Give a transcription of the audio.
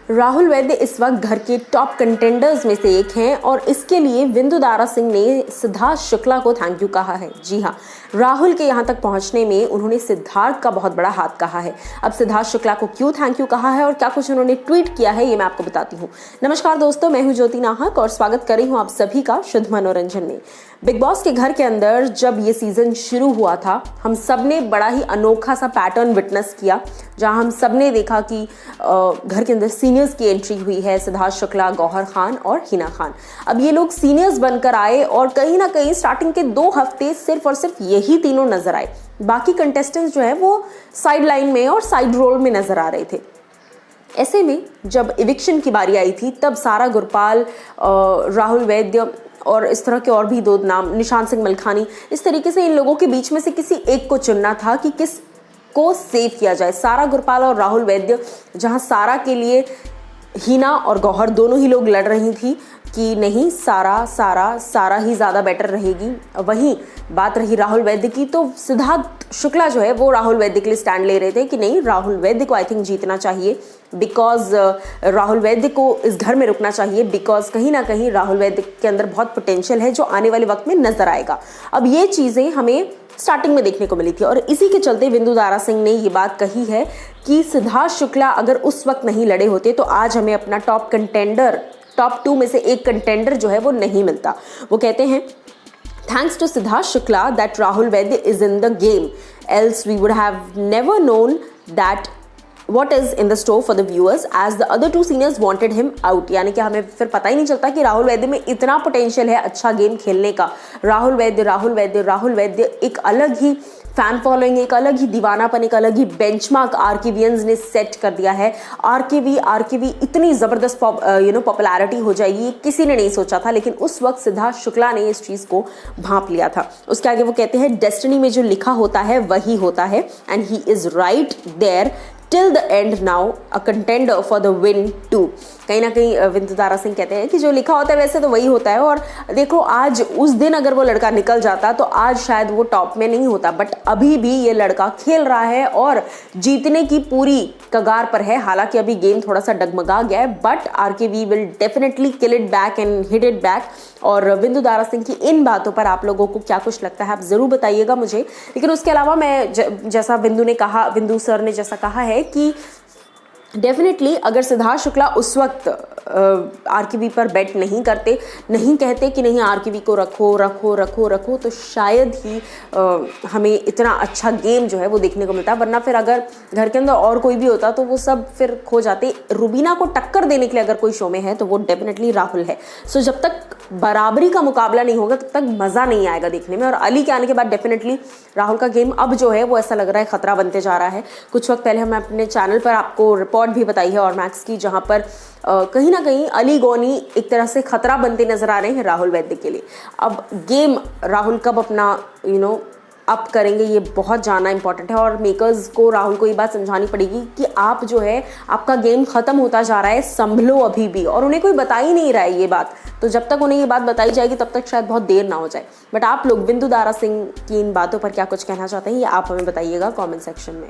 राहुल वैद्य इस वक्त घर के टॉप कंटेंडर्स में से एक हैं और इसके लिए विंदु दारा सिंह ने सिद्धार्थ शुक्ला को थैंक यू कहा है। जी हाँ, राहुल के यहाँ तक पहुँचने में उन्होंने सिद्धार्थ का बहुत बड़ा हाथ कहा है। अब सिद्धार्थ शुक्ला को क्यों थैंक यू कहा है और क्या कुछ उन्होंने ट्वीट किया है, ये मैं आपको बताती हूँ। नमस्कार दोस्तों, मैं हूँ ज्योति नाहक और स्वागत कर रही हूँ आप सभी का शुद्ध मनोरंजन में। बिग बॉस के घर के अंदर जब ये सीजन शुरू हुआ था, हम सब ने बड़ा ही अनोखा सा पैटर्न विटनेस किया, जहां हम सब ने देखा कि घर के अंदर सीनियर्स की एंट्री हुई है। सिद्धार्थ शुक्ला, गौहर खान और हिना खान। अब ये लोग सीनियर्स बनकर आए और कहीं ना कहीं स्टार्टिंग के 2 हफ्ते सिर्फ और सिर्फ यही तीनों नजर आए। बाकी कंटेस्टेंट्स जो है वो साइड लाइन में और साइड रोल में नजर आ रहे थे। ऐसे में जब इविक्शन की बारी आई थी, तब सारा गुरपाल, राहुल वैद्य और इस तरह के और भी 2 नाम, निशांत सिंह मलखानी, इस तरीके से इन लोगों के बीच में से किसी एक को चुनना था कि किस को सेव किया जाए। सारा गुरपाल और राहुल वैद्य, जहां सारा के लिए हिना और गौहर दोनों ही लोग लड़ रही थी कि नहीं, सारा ही ज़्यादा बेटर रहेगी। वहीं बात रही राहुल वैद्य की, तो सिद्धार्थ शुक्ला जो है वो राहुल वैद्य के लिए स्टैंड ले रहे थे कि नहीं, राहुल वैद्य को आई थिंक जीतना चाहिए, बिकॉज राहुल वैद्य को इस घर में रुकना चाहिए, बिकॉज कहीं ना कहीं राहुल वैद्य के अंदर बहुत पोटेंशियल है जो आने वाले वक्त में नजर आएगा। अब ये चीज़ें हमें स्टार्टिंग में देखने को मिली थी और इसी के चलते विंदु दारा सिंह ने ये बात कही है कि सिद्धार्थ शुक्ला अगर उस वक्त नहीं लड़े होते तो आज हमें अपना टॉप 2 में से एक कंटेंडर जो है वो नहीं मिलता। वो कहते हैं, thanks to Siddharth Shukla that Rahul Vaidya is in the game, else we would have never known that what is in the store for the viewers as the other 2 seniors wanted him out। यानी कि हमें फिर पता ही नहीं चलता कि राहुल वैद्य में इतना पोटेंशियल है अच्छा गेम खेलने का। राहुल वैद्य एक अलग ही फैन फॉलोइंग, एक अलग ही दीवानापन, एक अलग ही बेंचमार्क आरकेवियंस ने सेट कर दिया है। आरकेवी इतनी ज़बरदस्त पॉपुलैरिटी हो जाएगी, किसी ने नहीं सोचा था, लेकिन उस वक्त सिद्धार्थ शुक्ला ने इस चीज़ को भांप लिया था। उसके आगे वो कहते हैं, डेस्टिनी में जो लिखा होता है वही होता है, and he is right there till the end now a contender for the win too। कहीं ना कहीं विंदु दारा सिंह कहते हैं कि जो लिखा होता है वैसे तो वही होता है, और देखो आज उस दिन अगर वो लड़का निकल जाता तो आज शायद वो टॉप में नहीं होता, बट अभी भी ये लड़का खेल रहा है और जीतने की पूरी कगार पर है। हालांकि अभी गेम थोड़ा सा डगमगा गया है, but RKV will definitely kill it back and hit it back. और विंदु दारा सिंह की इन बातों पर आप लोगों को क्या कुछ लगता है, आप जरूर बताइएगा मुझे। लेकिन उसके अलावा मैं जैसा विंदु सर ने जैसा कहा है कि डेफिनेटली अगर सिद्धार्थ शुक्ला उस वक्त आरकेवी पर बेट नहीं करते, नहीं कहते कि नहीं आरकेवी को रखो, तो शायद ही हमें इतना अच्छा गेम जो है वो देखने को मिलता। वरना फिर अगर घर के अंदर और कोई भी होता तो वो सब फिर खो जाते। रुबीना को टक्कर देने के लिए अगर कोई शो में है तो वो डेफिनेटली राहुल है। सो जब तक बराबरी का मुकाबला नहीं होगा तब तक मज़ा नहीं आएगा देखने में। और अली के आने के बाद डेफिनेटली राहुल का गेम अब जो है वो ऐसा लग रहा है खतरा बनते जा रहा है। कुछ वक्त पहले हमने अपने चैनल पर आपको रिपोर्ट भी बताई है और मैक्स की, जहां पर कहीं ना कहीं अली गोनी एक तरह से खतरा बनते नजर आ रहे हैं राहुल वैद्य के लिए। अब गेम राहुल कब अपना अप करेंगे, ये बहुत जानना इंपॉर्टेंट है। और मेकर्स को राहुल को ये बात समझानी पड़ेगी कि आप जो है, आपका गेम खत्म होता जा रहा है, संभलो अभी भी। और उन्हें कोई बता ही नहीं रहा है ये बात, तो जब तक उन्हें ये बात बताई जाएगी तब तक शायद बहुत देर ना हो जाए। बट आप लोग विंदु दारा सिंह की इन बातों पर क्या कुछ कहना चाहते हैं, ये आप हमें बताइएगा कॉमेंट सेक्शन में।